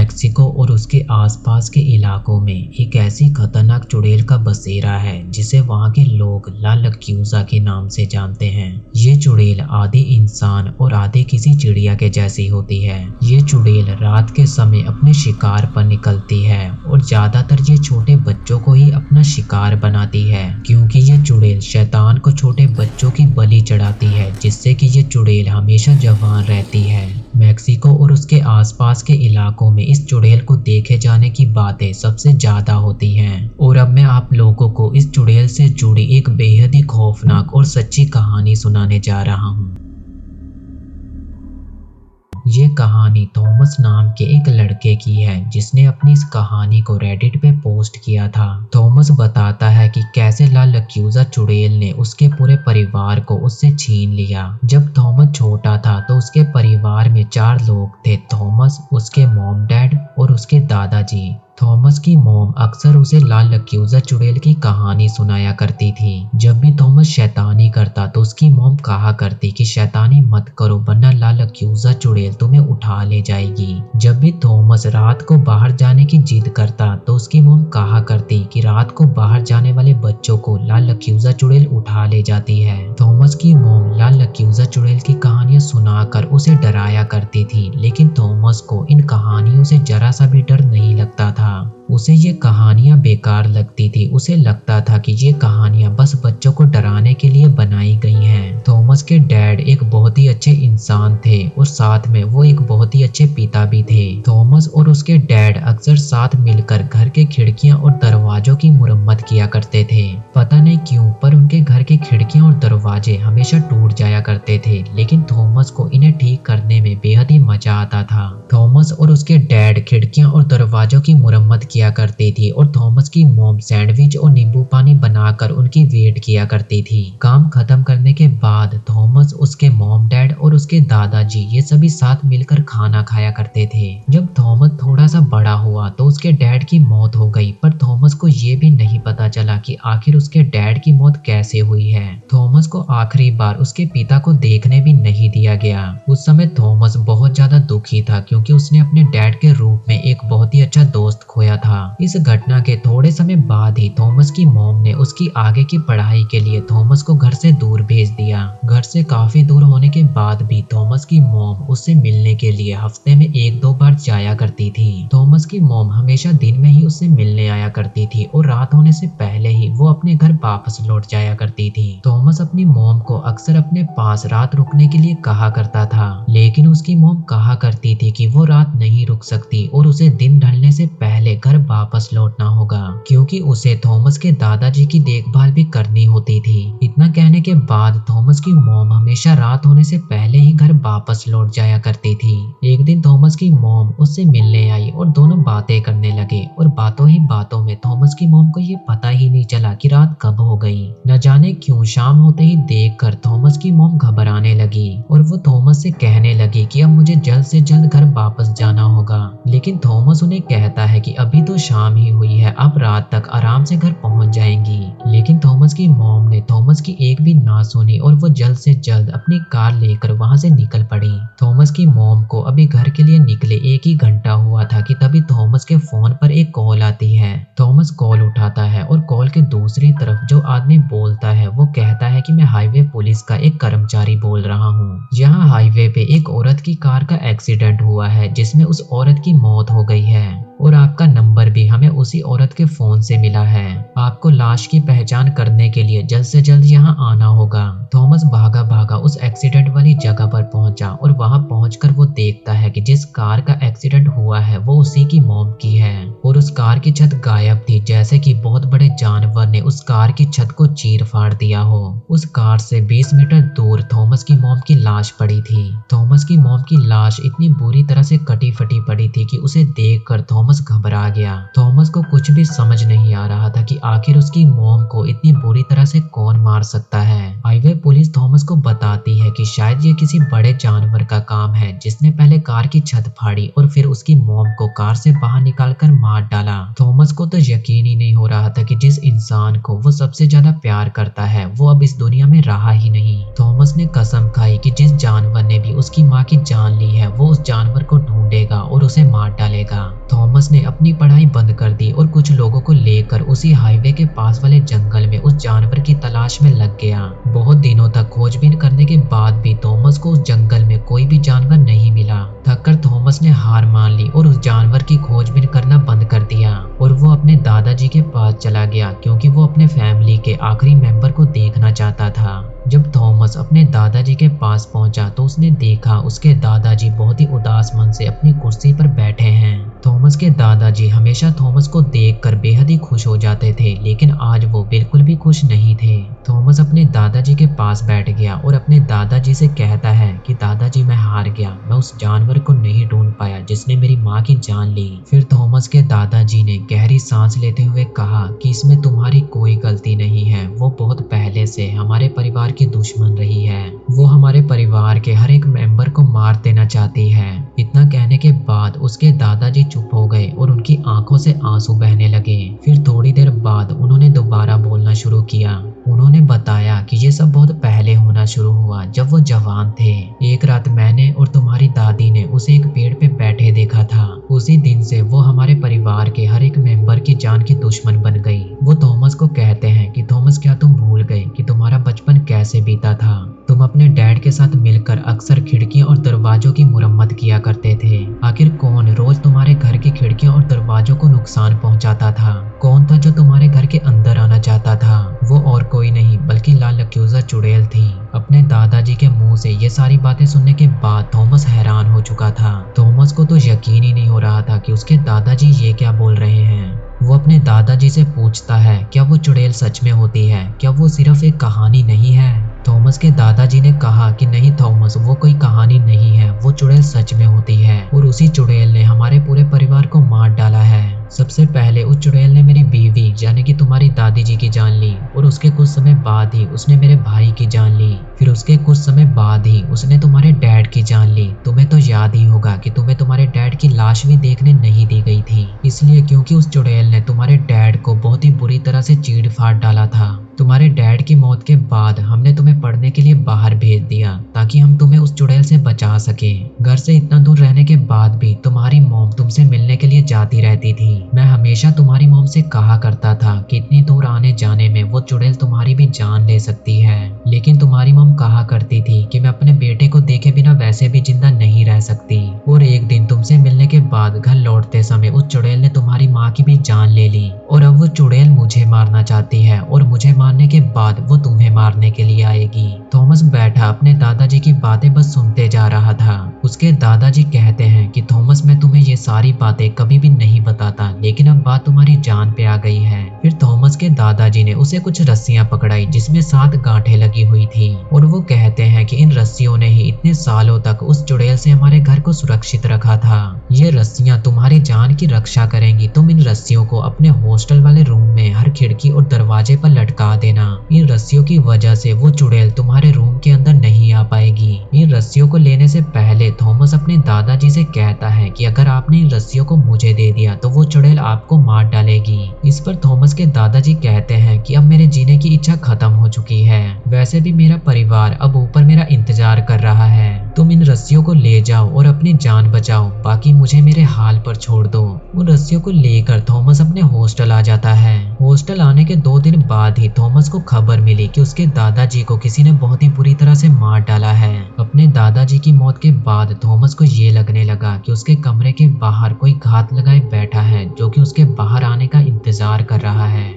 Mexico और उसके आसपास के इलाकों में एक ऐसी खतरनाक चुड़ैल का बसेरा है जिसे वहां के लोग ला लक्यूजा के नाम से जानते हैं। ये चुड़ैल आधे इंसान और आधे किसी चिड़िया के जैसी होती है। ये चुड़ैल रात के समय अपने शिकार पर निकलती है और ज्यादातर ये छोटे बच्चों को ही अपना शिकार बनाती है, क्योंकि ये चुड़ैल शैतान को छोटे बच्चों की बलि चढ़ाती है, जिससे कि ये चुड़ैल हमेशा जवान रहती है। मेक्सिको और उसके आसपास के इलाकों में इस चुड़ैल को देखे जाने की बातें सबसे ज्यादा होती हैं। और अब मैं आप लोगों को इस चुड़ैल से जुड़ी एक बेहद ही खौफनाक और सच्ची कहानी सुनाने जा रहा हूँ। ये कहानी थॉमस नाम के एक लड़के की है जिसने अपनी इस कहानी को रेडिट पे पोस्ट किया था। थॉमस बताता है कि कैसे ला लक्यूजा चुड़ैल ने उसके पूरे परिवार को उससे छीन लिया। जब थॉमस छोटा था तो उसके परिवार में 4 लोग थे, थॉमस, उसके मॉम डैड और उसके दादाजी। थॉमस की मॉम अक्सर उसे ला लक्यूजा चुड़ैल की कहानी सुनाया करती थी। जब भी थॉमस शैतानी करता तो उसकी मॉम कहा करती कि शैतानी मत करो वरना ला लक्यूजा चुड़ैल तुम्हें उठा ले जाएगी। जब भी थॉमस रात को बाहर जाने की जिद करता तो उसकी मॉम कहा करती कि रात को बाहर जाने वाले बच्चों को ला लक्यूजा चुड़ैल उठा ले जाती है। थॉमस की मॉम ला लक्यूजा चुड़ैल की कहानियां सुनाकर उसे डराया करती थी, लेकिन थॉमस को इन कहानियों से जरा सा भी डर नहीं लगता था। उसे ये कहानियां बेकार लगती थी। उसे लगता था कि ये कहानियां बस बच्चों को डराने के लिए बनाई गई हैं। थॉमस के डैड एक बहुत ही अच्छे इंसान थे और साथ में वो एक बहुत ही अच्छे पिता भी थे। थॉमस और उसके डैड अक्सर साथ मिलकर घर के खिड़कियां और दरवाजों की मुरम्मत किया करते थे। पता नहीं क्यों पर उनके घर के खिड़कियां और दरवाजे हमेशा टूट जाया करते थे, लेकिन थॉमस को इन्हें ठीक करने में बेहद ही मजा आता था। थॉमस और उसके डैड खिड़कियां और दरवाजों की मुरम्मत किया करती थी और थॉमस की मॉम सैंडविच और नींबू पानी बनाकर उनकी वेट किया करती थी। काम खत्म करने के बाद थॉमस, उसके मॉम डैड और उसके दादाजी ये सभी साथ मिलकर खाना खाया करते थे। जब थॉमस थोड़ा सा बड़ा हुआ तो उसके डैड की मौत हो गई, पर थॉमस को ये भी नहीं पता चला कि आखिर उसके डैड की मौत कैसे हुई है। थॉमस को आखिरी बार उसके पिता को देखने भी नहीं दिया गया। उस समय थॉमस बहुत ज्यादा दुखी था क्योंकि उसने अपने डैड के रूप में एक बहुत ही अच्छा दोस्त खोया था। इस घटना के थोड़े समय बाद ही थॉमस की मॉम ने उसकी आगे की पढ़ाई के लिए थॉमस को घर से दूर भेज दिया। घर से काफी दूर होने के बाद भी थॉमस की मॉम उससे मिलने के लिए हफ्ते में 1-2 बार जाया करती थी। थॉमस की मॉम हमेशा दिन में ही उससे मिलने आया करती थी और रात होने से पहले ही वो अपने घर वापस लौट जाया करती थी। थॉमस अपनी मॉम को अक्सर अपने पास रात रुकने के लिए कहा करता था, लेकिन उसकी मॉम कहा करती थी कि वो रात नहीं रुक सकती और उसे दिन ढलने से पहले घर वापस लौटना होगा, क्योंकि उसे थॉमस के दादाजी की देखभाल भी करनी होती थी। इतना कहने के बाद थॉमस की मॉम हमेशा रात होने से पहले ही घर वापस लौट जाया करती थी। एक दिन थॉमस की मॉम उससे मिलने आई और दोनों बातें करने लगे और बातों ही बातों में थॉमस की मॉम को ये पता ही नहीं चला कि रात कब हो गई। न जाने क्यों शाम होते ही देखकर थॉमस की मॉम घबराने लगी और वो थॉमस से कहने लगी कि अब मुझे जल्द से जल्द घर वापस जाना होगा। लेकिन थॉमस उन्हें कहता है कि अभी तो शाम ही हुई है, अब रात तक आराम से घर पहुंच जाएंगी। लेकिन थॉमस की मॉम ने थॉमस की एक भी ना सुनी और वो जल्द से जल्द अपनी कार लेकर वहां से निकल पड़ी। थॉमस की मॉम को अभी घर के लिए निकले 1 ही घंटा हुआ था कि तभी थॉमस के फोन पर एक कॉल आती है। थॉमस कॉल उठाता है और कॉल के दूसरी तरफ जो आदमी बोलता है वो कहता है कि मैं हाईवे पुलिस का एक कर्मचारी बोल रहा हूँ। यहाँ हाईवे पे एक औरत की कार का एक्सीडेंट हुआ है जिसमें उस औरत की मौत हो गई है और आपका नंबर भी हमें उसी औरत के फोन से मिला है। आपको लाश की पहचान करने के लिए जल्द से जल्द यहाँ आना होगा। थॉमस भागा भागा उस एक्सीडेंट वाली जगह पर पहुंचा और वहां पहुंचकर वो देखता है कि जिस कार का एक्सीडेंट हुआ है वो उसी की मॉम की है और उस कार की छत गायब थी, जैसे कि बहुत बड़े जानवर ने उस कार की छत को चीर फाड़ दिया हो। उस कार से 20 मीटर दूर थॉमस की मॉम की लाश पड़ी थी। थॉमस की मॉम की लाश इतनी बुरी तरह से कटी फटी पड़ी थी कि उसे देखकर थॉमस थॉमस घबरा गया। थॉमस को कुछ भी समझ नहीं आ रहा था कि आखिर उसकी मॉम को इतनी बुरी तरह से कौन मार सकता है। हाईवे पुलिस थॉमस को बताती है कि शायद ये किसी बड़े जानवर का काम है जिसने पहले कार की छत फाड़ी और फिर उसकी मॉम को कार से बाहर निकालकर मार डाला। थॉमस को तो यकीन ही नहीं हो रहा था कि जिस इंसान को वो सबसे ज्यादा प्यार करता है वो अब इस दुनिया में रहा ही नहीं। थॉमस ने कसम खाई कि जिस जानवर ने भी उसकी माँ की जान ली है वो उस जानवर को ढूंढेगा और उसे मार डालेगा। थॉमस ने अपनी पढ़ाई बंद कर दी और कुछ लोगों को लेकर उसी हाईवे के पास वाले जंगल में उस जानवर की तलाश में लग गया। बहुत दिनों तक खोजबीन करने के बाद भी थॉमस को उस जंगल में कोई भी जानवर नहीं मिला। थककर थॉमस ने हार मान ली और उस जानवर की खोजबीन करना बंद कर दिया और वो अपने दादाजी के पास चला गया क्योंकि वो अपने फैमिली के आखिरी मेंबर को देखना चाहता था। जब थॉमस अपने दादाजी के पास पहुंचा तो उसने देखा उसके दादाजी बहुत ही उदास मन से अपनी कुर्सी पर बैठे हैं। थॉमस के दादाजी हमेशा थॉमस को देखकर बेहद ही खुश हो जाते थे, लेकिन आज वो बिल्कुल भी खुश नहीं थे। थॉमस अपने दादाजी के पास बैठ गया और अपने दादाजी से कहता है कि दादाजी मैं हार गया, मैं उस जानवर को नहीं ढूंढ पाया जिसने मेरी माँ की जान ली। फिर थॉमस के दादाजी ने गहरी सांस लेते हुए कहा कि इसमें तुम्हारी कोई गलती नहीं है, वो बहुत पहले से हमारे परिवार की दुश्मन रही है, वो हमारे परिवार के हर एक मेंबर को मार देना चाहती है। इतना कहने के बाद उसके दादाजी चुप हो गए और उनकी आंखों से आंसू बहने लगे। फिर थोड़ी देर बाद उन्होंने दोबारा बोलना शुरू किया। उन्होंने बताया कि ये सब बहुत पहले होना शुरू हुआ जब वो जवान थे। एक रात मैंने और तुम्हारी दादी ने उसे एक पेड़ पे बैठे देखा था। उसी दिन से वो हमारे परिवार के हर एक मेंबर की जान की दुश्मन बन गई। वो थॉमस को कहते हैं कि थॉमस क्या तुम भूल गए कि तुम्हारा बचपन कैसे बीता था? तुम अपने डैड के साथ मिलकर अक्सर खिड़कियों और दरवाजों की मुरम्मत किया करते थे। आखिर कौन रोज तुम्हारे घर की खिड़कियों और दरवाजों को नुकसान पहुंचाता था? कौन था जो तुम्हारे घर के अंदर आना चाहता था? वो और कोई नहीं बल्कि लाल लक्यूजा चुड़ैल थी। अपने दादाजी के मुंह से ये सारी बातें सुनने के बाद थॉमस हैरान हो चुका था। थॉमस को तो यकीन ही नहीं हो रहा था कि उसके दादाजी ये क्या बोल रहे हैं। वो अपने दादाजी से पूछता है क्या वो चुड़ैल सच में होती है? क्या वो सिर्फ एक कहानी नहीं है? थॉमस के दादाजी ने कहा कि नहीं थॉमस, वो कोई कहानी नहीं है, वो चुड़ैल सच में होती है और उसी चुड़ैल ने हमारे पूरे परिवार को मार डाला है। सबसे पहले उस चुड़ैल ने मेरी बीवी यानी कि तुम्हारी दादी जी की जान ली और उसके कुछ समय बाद ही उसने मेरे भाई की जान ली। फिर उसके कुछ समय बाद ही उसने तुम्हारे डैड की जान ली। तुम्हें तो याद ही होगा कि तुम्हें तुम्हारे डैड की लाश भी देखने नहीं दी गई थी, इसलिए क्योंकि उस चुड़ैल ने तुम्हारे डैड को बहुत ही बुरी तरह से चीड़ फाड़ डाला था। तुम्हारे डैड की मौत के बाद हमने तुम्हें पढ़ने के लिए बाहर भेज दिया ताकि हम तुम्हें उस चुड़ैल से बचा सके। घर से इतना दूर रहने के बाद भी तुम्हारी मॉम तुमसे मिलने के लिए जाती रहती थी। मैं हमेशा तुम्हारी मॉम से कहा करता था कि इतनी दूर आने जाने में वो चुड़ैल तुम्हारी भी जान ले सकती है, लेकिन तुम्हारी मॉम कहा करती थी कि मैं अपने बेटे को देखे बिना वैसे भी जिंदा नहीं रह सकती। और एक दिन तुमसे मिलने के बाद घर लौटते समय उस चुड़ैल ने तुम्हारी माँ की भी जान ले ली और अब वो चुड़ैल मुझे मारना चाहती है और मुझे मारने के बाद वो तुम्हें मारने के लिए आएगी। थॉमस बैठा अपने दादाजी की बातें बस सुनते जा रहा था। उसके दादाजी कहते हैं कि थॉमस मैं तुम्हें ये सारी बातें कभी भी नहीं बताता, लेकिन अब बात तुम्हारी जान पे आ गई है। फिर थॉमस के दादाजी ने उसे कुछ रस्सियां पकड़ाई जिसमें 7 गांठें लगी हुई थी और वो कहते हैं कि इन रस्सियों ने ही इतने सालों तक उस चुड़ैल से हमारे घर को सुरक्षित रखा था। ये रस्सियां तुम्हारी जान की रक्षा करेंगी। तुम इन रस्सियों को अपने हॉस्टल वाले रूम में हर खिड़की और दरवाजे पर लटका देना। इन रस्सियों की वजह से वो चुड़ैल तुम्हारे रूम के अंदर नहीं आ पाएगी। इन रस्सियों को लेने से पहले थॉमस अपने दादाजी से कहता है कि अगर आपने इन रस्सियों को मुझे दे दिया तो वो चुड़ैल आपको मार डालेगी। इस पर थॉमस के दादाजी कहते हैं कि अब मेरे जीने की इच्छा खत्म हो चुकी है, वैसे भी मेरा परिवार अब ऊपर मेरा इंतजार कर रहा है। तुम इन रस्सियों को ले जाओ और अपनी जान बचाओ, बाकी मुझे मेरे हाल पर छोड़ दो। उन रस्सियों को लेकर थॉमस अपने हॉस्टल आ जाता है। हॉस्टल आने के 2 दिन बाद ही थॉमस को खबर मिली कि उसके दादाजी को किसी ने बहुत ही बुरी तरह से मार डाला है। अपने दादाजी की मौत के बाद थॉमस को ये लगने लगा कि उसके कमरे के बाहर कोई घात लगाए बैठा है जो कि उसके बाहर आने का इंतजार कर रहा है।